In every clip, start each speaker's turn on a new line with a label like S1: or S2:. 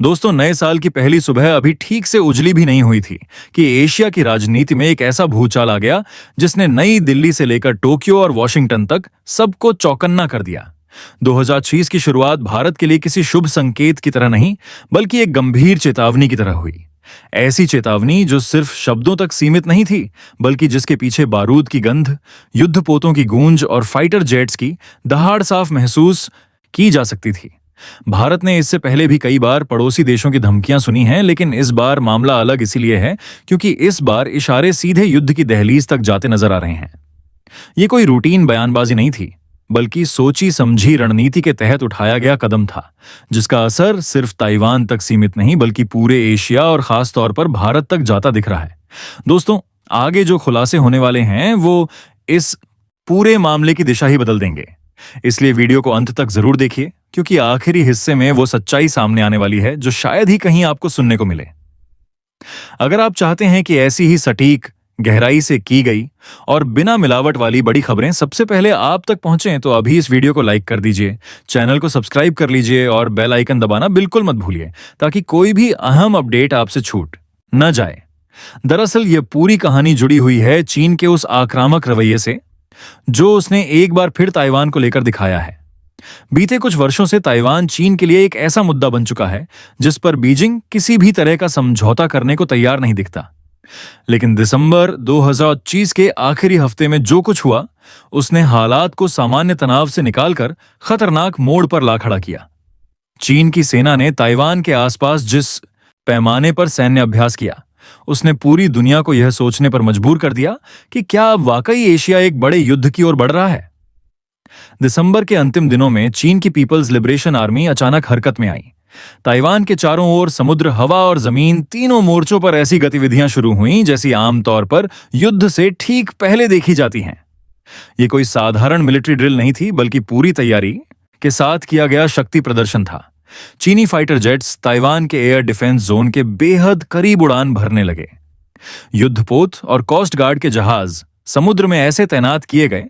S1: दोस्तों, नए साल की पहली सुबह अभी ठीक से उजली भी नहीं हुई थी कि एशिया की राजनीति में एक ऐसा भूचाल आ गया जिसने नई दिल्ली से लेकर टोक्यो और वॉशिंगटन तक सबको चौकन्ना कर दिया। 2026 की शुरुआत भारत के लिए किसी शुभ संकेत की तरह नहीं, बल्कि एक गंभीर चेतावनी की तरह हुई। ऐसी चेतावनी जो सिर्फ शब्दों तक सीमित नहीं थी, बल्कि जिसके पीछे बारूद की गंध, युद्धपोतों की गूंज और फाइटर जेट्स की दहाड़ साफ महसूस की जा सकती थी। भारत ने इससे पहले भी कई बार पड़ोसी देशों की धमकियां सुनी हैं, लेकिन इस बार मामला अलग इसीलिए है क्योंकि इस बार इशारे सीधे युद्ध की दहलीज तक जाते नजर आ रहे हैं। ये कोई रूटीन बयानबाजी नहीं थी, बल्कि सोची समझी रणनीति के तहत उठाया गया कदम था, जिसका असर सिर्फ ताइवान तक सीमित नहीं बल्कि पूरे एशिया और खास तौर पर भारत तक जाता दिख रहा है। दोस्तों, आगे जो खुलासे होने वाले हैं वो इस पूरे मामले की दिशा ही बदल देंगे, इसलिए वीडियो को अंत तक जरूर देखिए, क्योंकि आखिरी हिस्से में वो सच्चाई सामने आने वाली है जो शायद ही कहीं आपको सुनने को मिले। अगर आप चाहते हैं कि ऐसी ही सटीक, गहराई से की गई और बिना मिलावट वाली बड़ी खबरें सबसे पहले आप तक पहुंचें, तो अभी इस वीडियो को लाइक कर दीजिए, चैनल को सब्सक्राइब कर लीजिए और बेल आइकन दबाना बिल्कुल मत भूलिए, ताकि कोई भी अहम अपडेट आपसे छूट न जाए। दरअसल ये पूरी कहानी जुड़ी हुई है चीन के उस आक्रामक रवैये से जो उसने एक बार फिर ताइवान को लेकर दिखाया है। बीते कुछ वर्षों से ताइवान चीन के लिए एक ऐसा मुद्दा बन चुका है जिस पर बीजिंग किसी भी तरह का समझौता करने को तैयार नहीं दिखता। लेकिन दिसंबर 2025 के आखिरी हफ्ते में जो कुछ हुआ, उसने हालात को सामान्य तनाव से निकालकर खतरनाक मोड़ पर ला खड़ा किया। चीन की सेना ने ताइवान के आसपास जिस पैमाने पर सैन्य अभ्यास किया, उसने पूरी दुनिया को यह सोचने पर मजबूर कर दिया कि क्या अब वाकई एशिया एक बड़े युद्ध की ओर बढ़ रहा है। दिसंबर के अंतिम दिनों में चीन की पीपल्स लिबरेशन आर्मी अचानक हरकत में आई। ताइवान के चारों ओर समुद्र, हवा और जमीन, तीनों मोर्चों पर ऐसी गतिविधियां शुरू हुईं जैसी आमतौर पर युद्ध से ठीक पहले देखी जाती हैं। ये कोई साधारण मिलिट्री ड्रिल नहीं थी, बल्कि पूरी तैयारी के साथ किया गया शक्ति प्रदर्शन था। चीनी फाइटर जेट्स ताइवान के एयर डिफेंस जोन के बेहद करीब उड़ान भरने लगे। युद्धपोत और कोस्ट गार्ड के जहाज समुद्र में ऐसे तैनात किए गए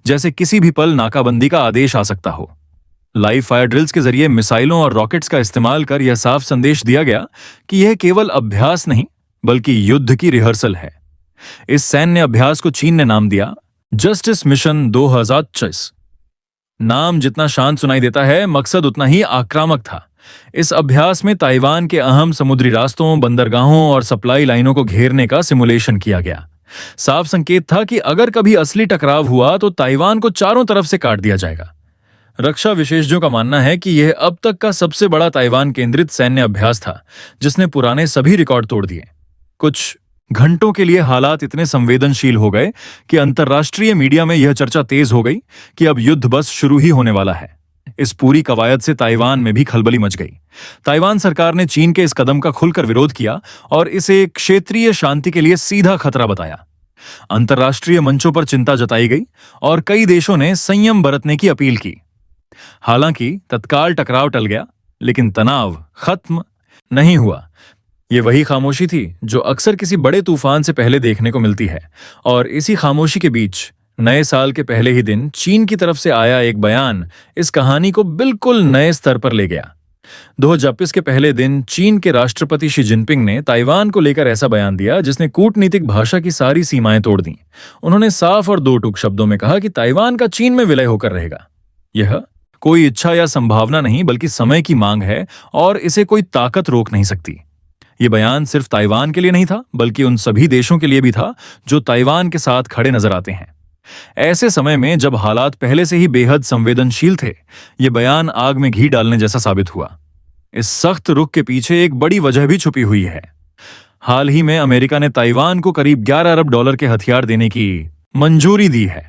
S1: जैसे किसी भी पल नाकाबंदी का आदेश आ सकता हो। लाइव फायर ड्रिल्स के जरिए मिसाइलों और रॉकेट्स का इस्तेमाल कर यह साफ संदेश दिया गया कि यह केवल अभ्यास नहीं बल्कि युद्ध की रिहर्सल है। इस सैन्य अभ्यास को चीन ने नाम दिया जस्टिस मिशन 2026। नाम जितना शांत सुनाई देता है, मकसद उतना ही आक्रामक था। इस अभ्यास में ताइवान के अहम समुद्री रास्तों, बंदरगाहों और सप्लाई लाइनों को घेरने का सिमुलेशन किया गया। साफ संकेत था कि अगर कभी असली टकराव हुआ तो ताइवान को चारों तरफ से काट दिया जाएगा। रक्षा विशेषज्ञों का मानना है कि यह अब तक का सबसे बड़ा ताइवान केंद्रित सैन्य अभ्यास था, जिसने पुराने सभी रिकॉर्ड तोड़ दिए। कुछ घंटों के लिए हालात इतने संवेदनशील हो गए कि अंतर्राष्ट्रीय मीडिया में यह चर्चा तेज हो गई कि अब युद्ध बस शुरू ही होने वाला है। इस पूरी कवायद से ताइवान में भी खलबली मच गई। ताइवान सरकार ने चीन के इस कदम का खुलकर विरोध किया और इसे क्षेत्रीय शांति के लिए सीधा खतरा बताया। अंतर्राष्ट्रीय मंचों पर चिंता जताई गई और कई देशों ने संयम बरतने की अपील की। हालांकि तत्काल टकराव टल गया, लेकिन तनाव खत्म नहीं हुआ। ये वही खामोशी थी जो अक्सर किसी बड़े तूफान से पहले देखने को मिलती है। और इसी खामोशी के बीच नए साल के पहले ही दिन चीन की तरफ से आया एक बयान इस कहानी को बिल्कुल नए स्तर पर ले गया। 2026 के पहले दिन चीन के राष्ट्रपति शी जिनपिंग ने ताइवान को लेकर ऐसा बयान दिया जिसने कूटनीतिक भाषा की सारी सीमाएं तोड़ दी। उन्होंने साफ और दो टूक शब्दों में कहा कि ताइवान का चीन में विलय होकर रहेगा। यह कोई इच्छा या संभावना नहीं, बल्कि समय की मांग है और इसे कोई ताकत रोक नहीं सकती। ये बयान सिर्फ ताइवान के लिए नहीं था, बल्कि उन सभी देशों के लिए भी था जो ताइवान के साथ खड़े नजर आते हैं। ऐसे समय में जब हालात पहले से ही बेहद संवेदनशील थे, ये बयान आग में घी डालने जैसा साबित हुआ। इस सख्त रुख के पीछे एक बड़ी वजह भी छुपी हुई है। हाल ही में अमेरिका ने ताइवान को करीब $11 अरब के हथियार देने की मंजूरी दी है।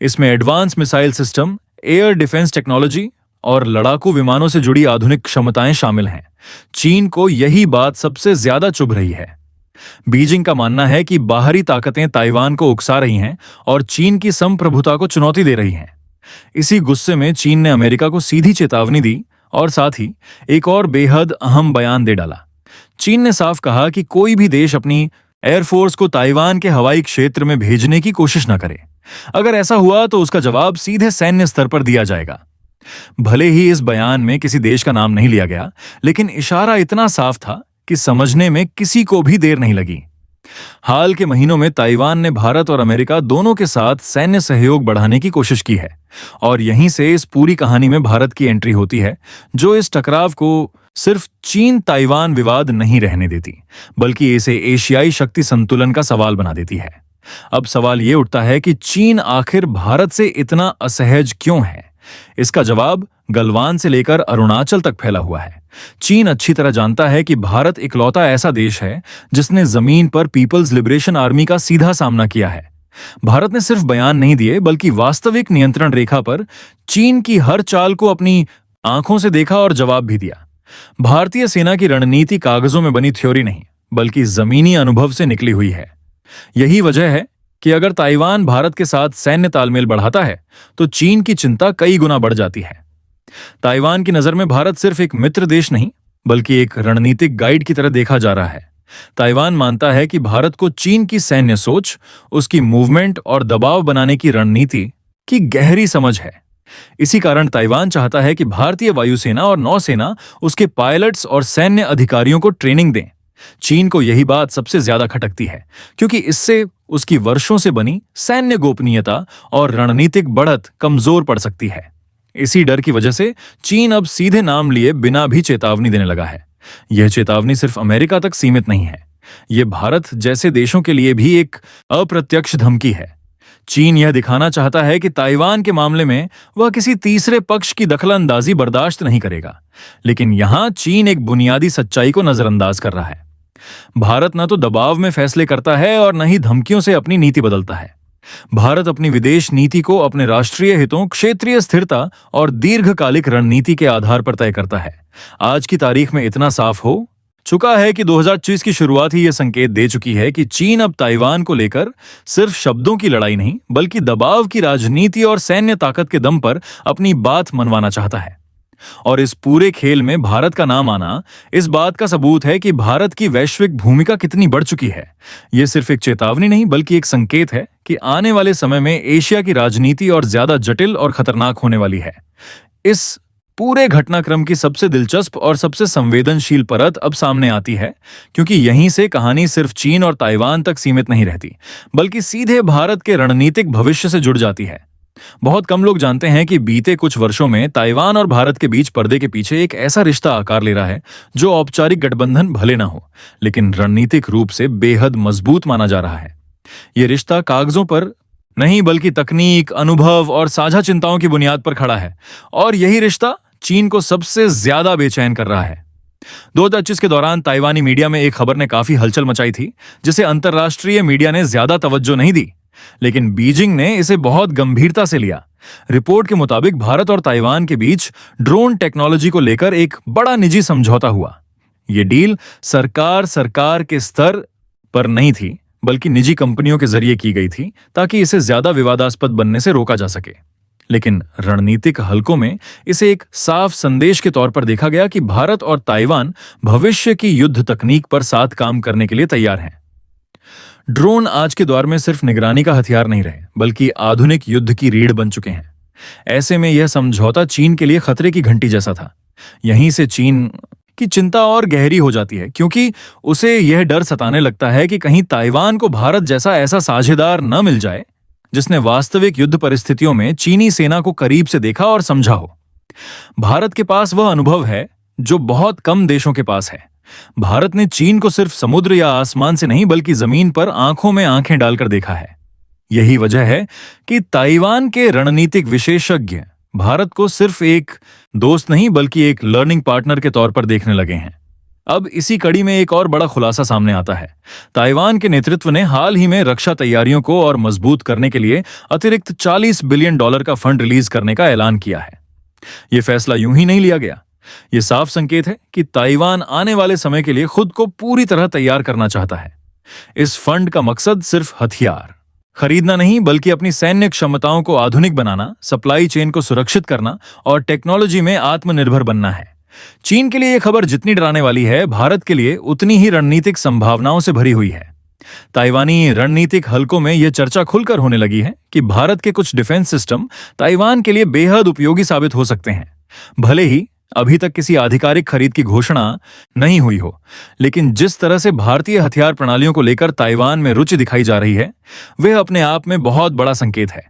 S1: इसमें advance missile system, air defence technology और लड़ाकू विमानों से जुड़ी आधुनिक क्षमताएं शामिल हैं। चीन को यही बात सबसे ज्यादा चुभ रही है। बीजिंग का मानना है कि बाहरी ताकतें ताइवान को उकसा रही हैं और चीन की संप्रभुता को चुनौती दे रही हैं। इसी गुस्से में चीन ने अमेरिका को सीधी चेतावनी दी और साथ ही एक और बेहद अहम बयान दे डाला। चीन ने साफ कहा कि कोई भी देश अपनी एयरफोर्स को ताइवान के हवाई क्षेत्र में भेजने की कोशिश न करे। अगर ऐसा हुआ तो उसका जवाब सीधे सैन्य स्तर पर दिया जाएगा। भले ही इस बयान में किसी देश का नाम नहीं लिया गया, लेकिन इशारा इतना साफ था कि समझने में किसी को भी देर नहीं लगी। हाल के महीनों में ताइवान ने भारत और अमेरिका दोनों के साथ सैन्य सहयोग बढ़ाने की कोशिश की है, और यहीं से इस पूरी कहानी में भारत की एंट्री होती है, जो इस टकराव को सिर्फ चीन ताइवान विवाद नहीं रहने देती, बल्कि इसे एशियाई शक्ति संतुलन का सवाल बना देती है। अब सवाल ये उठता है कि चीन आखिर भारत से इतना असहज क्यों है? इसका जवाब गलवान से लेकर अरुणाचल तक फैला हुआ है। चीन अच्छी तरह जानता है कि भारत इकलौता ऐसा देश है जिसने जमीन पर पीपल्स लिबरेशन आर्मी का सीधा सामना किया है। भारत ने सिर्फ बयान नहीं दिए, बल्कि वास्तविक नियंत्रण रेखा पर चीन की हर चाल को अपनी आंखों से देखा और जवाब भी दिया। भारतीय सेना की रणनीति कागजों में बनी थ्योरी नहीं, बल्कि जमीनी अनुभव से निकली हुई है। यही वजह है कि अगर ताइवान भारत के साथ सैन्य तालमेल बढ़ाता है, तो चीन की चिंता कई गुना बढ़ जाती है। ताइवान की नजर में भारत सिर्फ एक मित्र देश नहीं, बल्कि एक रणनीतिक गाइड की तरह देखा जा रहा है। ताइवान मानता है कि भारत को चीन की सैन्य सोच, उसकी मूवमेंट और दबाव बनाने की रणनीति की गहरी समझ है। इसी कारण ताइवान चाहता है कि भारतीय वायुसेना और नौसेना उसके पायलट्स और सैन्य अधिकारियों को ट्रेनिंग दें। चीन को यही बात सबसे ज्यादा खटकती है, क्योंकि इससे उसकी वर्षों से बनी सैन्य गोपनीयता और रणनीतिक बढ़त कमजोर पड़ सकती है। इसी डर की वजह से चीन अब सीधे नाम लिए बिना भी चेतावनी देने लगा है। यह चेतावनी सिर्फ अमेरिका तक सीमित नहीं है, यह भारत जैसे देशों के लिए भी एक अप्रत्यक्ष धमकी है। चीन यह दिखाना चाहता है कि ताइवान के मामले में वह किसी तीसरे पक्ष की दखलंदाजी बर्दाश्त नहीं करेगा, लेकिन यहां चीन एक बुनियादी सच्चाई को नजरअंदाज कर रहा है। भारत न तो दबाव में फैसले करता है और न ही धमकियों से अपनी नीति बदलता है। भारत अपनी विदेश नीति को अपने राष्ट्रीय हितों, क्षेत्रीय स्थिरता और दीर्घकालिक रणनीति के आधार पर तय करता है। आज की तारीख में इतना साफ हो चुका है कि 2024 की शुरुआत ही यह संकेत दे चुकी है कि चीन अब ताइवान को लेकर सिर्फ शब्दों की लड़ाई नहीं, बल्कि दबाव की राजनीति और सैन्य ताकत के दम पर अपनी बात मनवाना चाहता है। और इस पूरे खेल में भारत का नाम आना इस बात का सबूत है कि भारत की वैश्विक भूमिका कितनी बढ़ चुकी है। यह सिर्फ एक चेतावनी नहीं, बल्कि एक संकेत है कि आने वाले समय में एशिया की राजनीति और ज्यादा जटिल और खतरनाक होने वाली है। इस पूरे घटनाक्रम की सबसे दिलचस्प और सबसे संवेदनशील परत अब सामने आती है, क्योंकि यहीं से कहानी सिर्फ चीन और ताइवान तक सीमित नहीं रहती, बल्कि सीधे भारत के रणनीतिक भविष्य से जुड़ जाती है। बहुत कम लोग जानते हैं कि बीते कुछ वर्षों में ताइवान और भारत के बीच पर्दे के पीछे एक ऐसा रिश्ता आकार ले रहा है जो औपचारिक गठबंधन भले ना हो, लेकिन रणनीतिक रूप से बेहद मजबूत माना जा रहा है। यह रिश्ता कागजों पर नहीं, बल्कि तकनीक, अनुभव और साझा चिंताओं की बुनियाद पर खड़ा है, और यही रिश्ता चीन को सबसे ज्यादा बेचैन कर रहा है। 2025 के दौरान ताइवानी मीडिया में एक खबर ने काफी हलचल मचाई थी, जिसे अंतर्राष्ट्रीय मीडिया ने ज्यादा तवज्जो नहीं दी, लेकिन बीजिंग ने इसे बहुत गंभीरता से लिया। रिपोर्ट के मुताबिक भारत और ताइवान के बीच ड्रोन टेक्नोलॉजी को लेकर एक बड़ा निजी समझौता हुआ। यह डील सरकार के स्तर पर नहीं थी, बल्कि निजी कंपनियों के जरिए की गई थी, ताकि इसे ज्यादा विवादास्पद बनने से रोका जा सके। लेकिन रणनीतिक हलकों में इसे एक साफ संदेश के तौर पर देखा गया कि भारत और ताइवान भविष्य की युद्ध तकनीक पर साथ काम करने के लिए तैयार हैं। ड्रोन आज के दौर में सिर्फ निगरानी का हथियार नहीं रहे, बल्कि आधुनिक युद्ध की रीढ़ बन चुके हैं। ऐसे में यह समझौता चीन के लिए खतरे की घंटी जैसा था। यहीं से चीन की चिंता और गहरी हो जाती है, क्योंकि उसे यह डर सताने लगता है कि कहीं ताइवान को भारत जैसा ऐसा साझेदार न मिल जाए जिसने वास्तविक युद्ध परिस्थितियों में चीनी सेना को करीब से देखा और समझा हो। भारत के पास वह अनुभव है जो बहुत कम देशों के पास है। भारत ने चीन को सिर्फ समुद्र या आसमान से नहीं, बल्कि जमीन पर आंखों में आंखें डालकर देखा है। यही वजह है कि ताइवान के रणनीतिक विशेषज्ञ भारत को सिर्फ एक दोस्त नहीं, बल्कि एक लर्निंग पार्टनर के तौर पर देखने लगे हैं। अब इसी कड़ी में एक और बड़ा खुलासा सामने आता है। ताइवान के नेतृत्व ने हाल ही में रक्षा तैयारियों को और मजबूत करने के लिए अतिरिक्त $40 बिलियन का फंड रिलीज करने का ऐलान किया है। यह फैसला यूं ही नहीं लिया गया। यह साफ संकेत है कि ताइवान आने वाले समय के लिए खुद को पूरी तरह तैयार करना चाहता है। इस फंड का मकसद सिर्फ हथियार खरीदना नहीं, बल्कि अपनी सैन्य क्षमताओं को आधुनिक बनाना, सप्लाई चेन को सुरक्षित करना और टेक्नोलॉजी में आत्मनिर्भर बनना है। चीन के लिए यह खबर जितनी डराने वाली है, भारत के लिए उतनी ही रणनीतिक संभावनाओं से भरी हुई है। ताइवानी रणनीतिक हलकों में यह चर्चा खुलकर होने लगी है कि भारत के कुछ डिफेंस सिस्टम ताइवान के लिए बेहद उपयोगी साबित हो सकते हैं। भले ही अभी तक किसी आधिकारिक खरीद की घोषणा नहीं हुई हो, लेकिन जिस तरह से भारतीय हथियार प्रणालियों को लेकर ताइवान में रुचि दिखाई जा रही है, वह अपने आप में बहुत बड़ा संकेत है।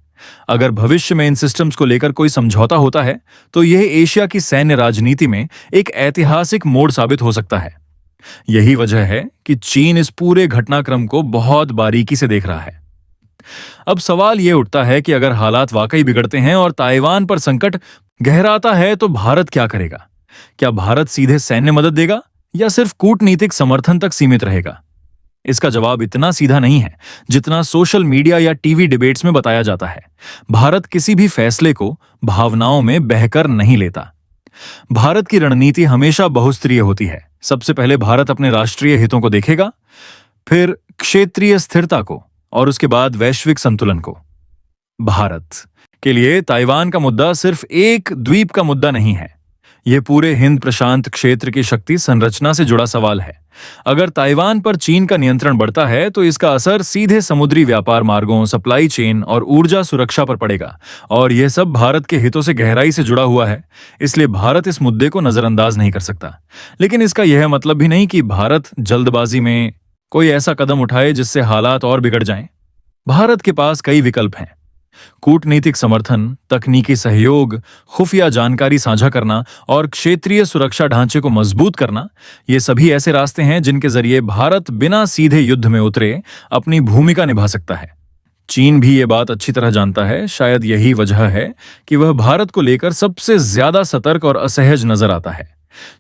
S1: अगर भविष्य में इन सिस्टम्स को लेकर कोई समझौता होता है, तो यह एशिया की सैन्य राजनीति में एक ऐतिहासिक मोड़ साबित हो सकता है। यही वजह है कि चीन इस पूरे घटनाक्रम को बहुत बारीकी से देख रहा है। अब सवाल यह उठता है कि अगर हालात वाकई बिगड़ते हैं और ताइवान पर संकट गहराता है, तो भारत क्या करेगा? क्या भारत सीधे सैन्य मदद देगा या सिर्फ कूटनीतिक समर्थन तक सीमित रहेगा? इसका जवाब इतना सीधा नहीं है जितना सोशल मीडिया या टीवी डिबेट्स में बताया जाता है। भारत किसी भी फैसले को भावनाओं में बहकर नहीं लेता। भारत की रणनीति हमेशा बहुस्तरीय होती है। सबसे पहले भारत अपने राष्ट्रीय हितों को देखेगा, फिर क्षेत्रीय स्थिरता को और उसके बाद वैश्विक संतुलन को। भारत के लिए ताइवान का मुद्दा सिर्फ एक द्वीप का मुद्दा नहीं है, यह पूरे हिंद प्रशांत क्षेत्र की शक्ति संरचना से जुड़ा सवाल है। अगर ताइवान पर चीन का नियंत्रण बढ़ता है, तो इसका असर सीधे समुद्री व्यापार मार्गों, सप्लाई चेन और ऊर्जा सुरक्षा पर पड़ेगा, और यह सब भारत के हितों से गहराई से जुड़ा हुआ है। इसलिए भारत इस मुद्दे को नजरअंदाज नहीं कर सकता। लेकिन इसका यह मतलब भी नहीं कि भारत जल्दबाजी में कोई ऐसा कदम उठाए जिससे हालात और बिगड़ जाएं। भारत के पास कई विकल्प हैं। कूटनीतिक समर्थन, तकनीकी सहयोग, खुफिया जानकारी साझा करना और क्षेत्रीय सुरक्षा ढांचे को मजबूत करना, ये सभी ऐसे रास्ते हैं जिनके जरिए भारत बिना सीधे युद्ध में उतरे अपनी भूमिका निभा सकता है। चीन भी ये बात अच्छी तरह जानता है। शायद यही वजह है कि वह भारत को लेकर सबसे ज्यादा सतर्क और असहज नजर आता है।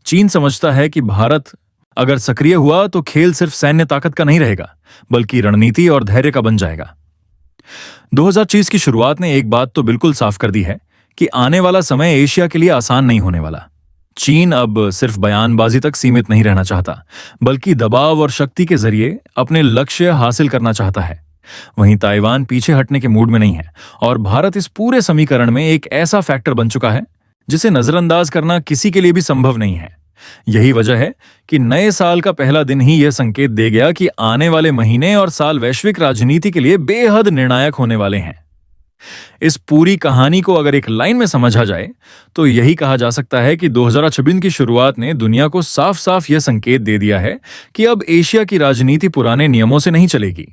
S1: चीन समझता है कि भारत अगर सक्रिय हुआ तो खेल सिर्फ सैन्य ताकत का नहीं रहेगा, बल्कि रणनीति और धैर्य का बन जाएगा। 2024 की शुरुआत ने एक बात तो बिल्कुल साफ कर दी है कि आने वाला समय एशिया के लिए आसान नहीं होने वाला। चीन अब सिर्फ बयानबाजी तक सीमित नहीं रहना चाहता, बल्कि दबाव और शक्ति के जरिए अपने लक्ष्य हासिल करना चाहता है। वहीं ताइवान पीछे हटने के मूड में नहीं है, और भारत इस पूरे समीकरण में एक ऐसा फैक्टर बन चुका है जिसे नजरअंदाज करना किसी के लिए भी संभव नहीं है। यही वजह है कि नए साल का पहला दिन ही यह संकेत दे गया कि आने वाले महीने और साल वैश्विक राजनीति के लिए बेहद निर्णायक होने वाले हैं। इस पूरी कहानी को अगर एक लाइन में समझा जाए, तो यही कहा जा सकता है कि 2026 की शुरुआत ने दुनिया को साफ साफ यह संकेत दे दिया है कि अब एशिया की राजनीति पुराने नियमों से नहीं चलेगी।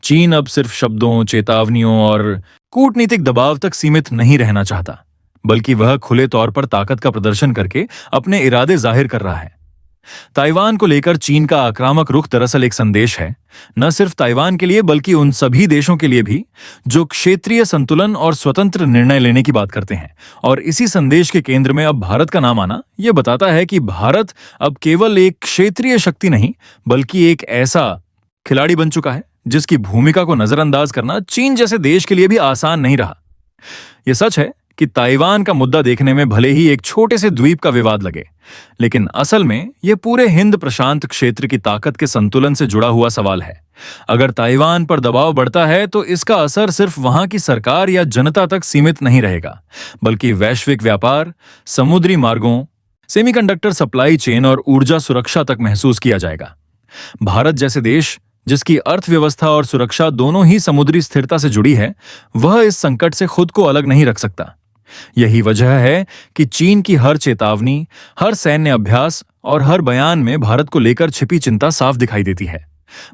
S1: चीन अब सिर्फ शब्दों, चेतावनियों और कूटनीतिक दबाव तक सीमित नहीं रहना चाहता, बल्कि वह खुले तौर पर ताकत का प्रदर्शन करके अपने इरादे जाहिर कर रहा है। ताइवान को लेकर चीन का आक्रामक रुख दरअसल एक संदेश है, न सिर्फ ताइवान के लिए बल्कि उन सभी देशों के लिए भी जो क्षेत्रीय संतुलन और स्वतंत्र निर्णय लेने की बात करते हैं। और इसी संदेश के केंद्र में अब भारत का नाम आना यह बताता है कि भारत अब केवल एक क्षेत्रीय शक्ति नहीं, बल्कि एक ऐसा खिलाड़ी बन चुका है जिसकी भूमिका को नजरअंदाज करना चीन जैसे देश के लिए भी आसान नहीं रहा। यह सच है कि ताइवान का मुद्दा देखने में भले ही एक छोटे से द्वीप का विवाद लगे, लेकिन असल में यह पूरे हिंद प्रशांत क्षेत्र की ताकत के संतुलन से जुड़ा हुआ सवाल है। अगर ताइवान पर दबाव बढ़ता है, तो इसका असर सिर्फ वहां की सरकार या जनता तक सीमित नहीं रहेगा, बल्कि वैश्विक व्यापार, समुद्री मार्गों, सेमीकंडक्टर सप्लाई चेन और ऊर्जा सुरक्षा तक महसूस किया जाएगा। भारत जैसे देश, जिसकी अर्थव्यवस्था और सुरक्षा दोनों ही समुद्री स्थिरता से जुड़ी है, वह इस संकट से खुद को अलग नहीं रख सकता। यही वजह है कि चीन की हर चेतावनी, हर सैन्य अभ्यास और हर बयान में भारत को लेकर छिपी चिंता साफ दिखाई देती है।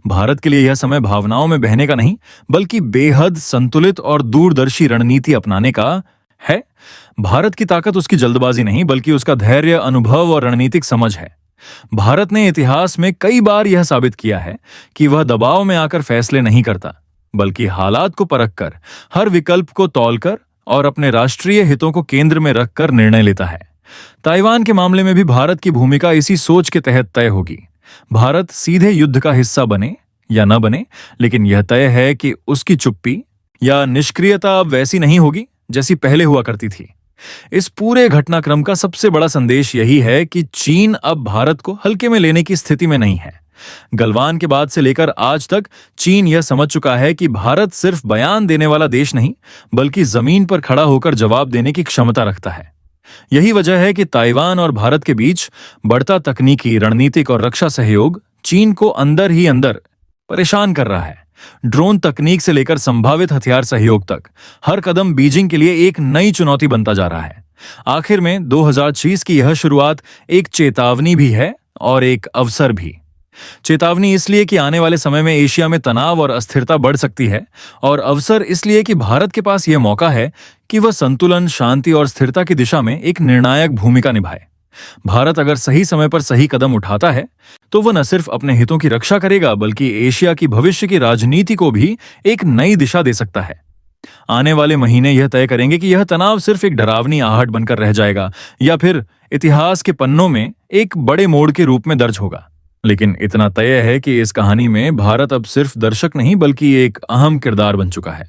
S1: भारत के लिए यह समय भावनाओं में बहने का नहीं, बल्कि बेहद संतुलित और दूरदर्शी रणनीति अपनाने का है। भारत की ताकत उसकी जल्दबाजी नहीं, बल्कि उसका धैर्य, अनुभव और रणनीतिक समझ है। भारत ने इतिहास में कई बार यह साबित किया है कि वह दबाव में आकर फैसले नहीं करता, बल्कि हालात को परखकर, हर विकल्प को तौलकर और अपने राष्ट्रीय हितों को केंद्र में रखकर निर्णय लेता है। ताइवान के मामले में भी भारत की भूमिका इसी सोच के तहत तय होगी। भारत सीधे युद्ध का हिस्सा बने या न बने, लेकिन यह तय है कि उसकी चुप्पी या निष्क्रियता अब वैसी नहीं होगी जैसी पहले हुआ करती थी। इस पूरे घटनाक्रम का सबसे बड़ा संदेश यही है कि चीन अब भारत को हल्के में लेने की स्थिति में नहीं है। गलवान के बाद से लेकर आज तक चीन यह समझ चुका है कि भारत सिर्फ बयान देने वाला देश नहीं, बल्कि जमीन पर खड़ा होकर जवाब देने की क्षमता रखता है। यही वजह है कि ताइवान और भारत के बीच बढ़ता तकनीकी, रणनीतिक और रक्षा सहयोग चीन को अंदर ही अंदर परेशान कर रहा है। ड्रोन तकनीक से लेकर संभावित हथियार सहयोग तक हर कदम बीजिंग के लिए एक नई चुनौती बनता जा रहा है। आखिर में 2026 की यह शुरुआत एक चेतावनी भी है और एक अवसर भी। चेतावनी इसलिए कि आने वाले समय में एशिया में तनाव और अस्थिरता बढ़ सकती है, और अवसर इसलिए कि भारत के पास यह मौका है कि वह संतुलन, शांति और स्थिरता की दिशा में एक निर्णायक भूमिका निभाए। भारत अगर सही समय पर सही कदम उठाता है तो वह न सिर्फ अपने हितों की रक्षा करेगा, बल्कि एशिया की भविष्य की राजनीति को भी एक नई दिशा दे सकता है। आने वाले महीने यह तय करेंगे कि यह तनाव सिर्फ एक डरावनी आहट बनकर रह जाएगा या फिर इतिहास के पन्नों में एक बड़े मोड़ के रूप में दर्ज होगा। लेकिन इतना तय है कि इस कहानी में भारत अब सिर्फ दर्शक नहीं बल्कि एक अहम किरदार बन चुका है।